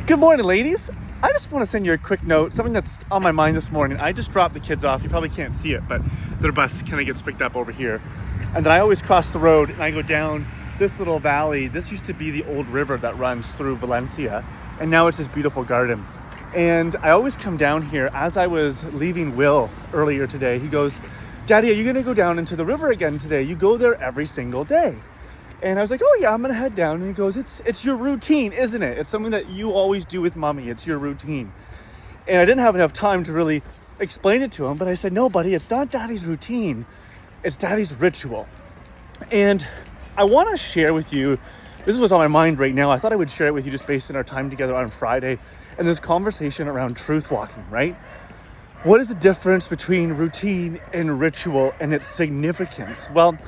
Good morning, ladies. I just want to send you a quick note, something that's on my mind this morning. I just dropped the kids off. You probably can't see it, but their bus kind of gets picked up over here. And then I always cross the road and I go down this little valley. This used to be the old river that runs through Valencia, and now it's this beautiful garden. And I always come down here. As I was leaving Will earlier today, he goes, "Daddy, are you going to go down into the river again today? You go there every single day." And I was like, "Oh yeah, I'm going to head down." And he goes, it's your routine, isn't it? It's something that you always do with mommy. It's your routine. And I didn't have enough time to really explain it to him, but I said, "No, buddy, it's not daddy's routine. It's daddy's ritual." And I want to share with you, this is what's on my mind right now. I thought I would share it with you just based on our time together on Friday and this conversation around truth walking, right? What is the difference between routine and ritual and its significance? Well,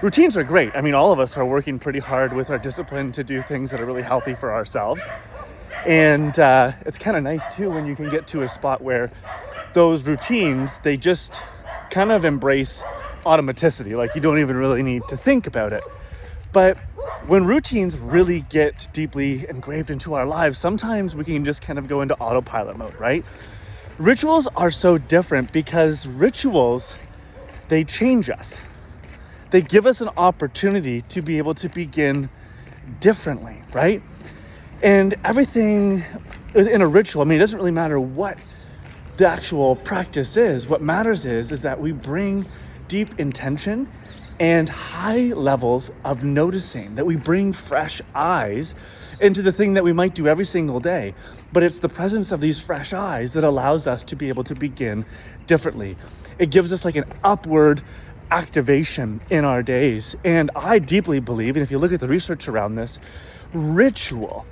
routines are great. I mean, all of us are working pretty hard with our discipline to do things that are really healthy for ourselves. And it's kind of nice too when you can get to a spot where those routines, they just kind of embrace automaticity. Like you don't even really need to think about it. But when routines really get deeply engraved into our lives, sometimes we can just kind of go into autopilot mode, right? Rituals are so different because rituals, they change us. They give us an opportunity to be able to begin differently, right? And everything in a ritual, I mean, it doesn't really matter what the actual practice is. What matters is that we bring deep intention and high levels of noticing, that we bring fresh eyes into the thing that we might do every single day. But it's the presence of these fresh eyes that allows us to be able to begin differently. It gives us like an upward activation in our days. And I deeply believe, and if you look at the research around this, ritual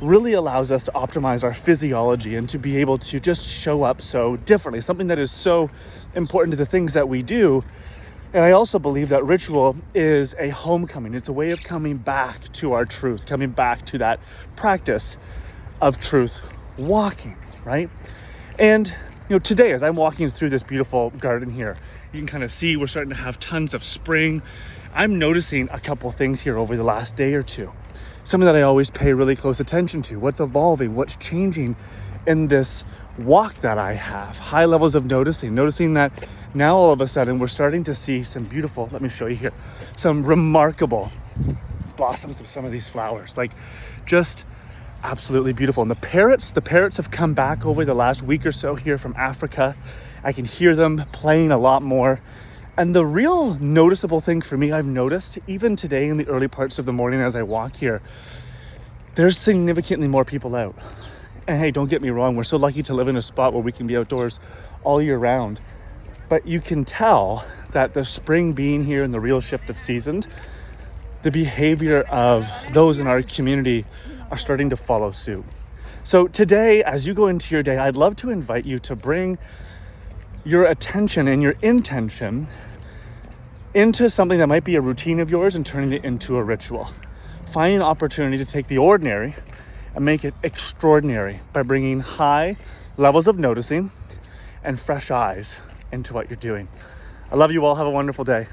really allows us to optimize our physiology and to be able to just show up so differently, something that is so important to the things that we do. And I also believe that ritual is a homecoming. It's a way of coming back to our truth, coming back to that practice of truth walking, right? And today, as I'm walking through this beautiful garden here, you can kind of see we're starting to have tons of spring. I'm noticing a couple things here over the last day or two. Something that I always pay really close attention to. What's evolving, what's changing in this walk that I have. High levels of noticing that now all of a sudden we're starting to see some beautiful, let me show you here, some remarkable blossoms of some of these flowers. Like just absolutely beautiful. And the parrots have come back over the last week or so here from Africa. I can hear them playing a lot more. And the real noticeable thing for me, I've noticed, even today in the early parts of the morning as I walk here, there's significantly more people out. And hey, don't get me wrong, we're so lucky to live in a spot where we can be outdoors all year round. But you can tell that the spring being here and the real shift of seasons, the behavior of those in our community are starting to follow suit. So today, as you go into your day, I'd love to invite you to bring your attention and your intention into something that might be a routine of yours and turning it into a ritual. Find an opportunity to take the ordinary and make it extraordinary by bringing high levels of noticing and fresh eyes into what you're doing. I love you all. Have a wonderful day.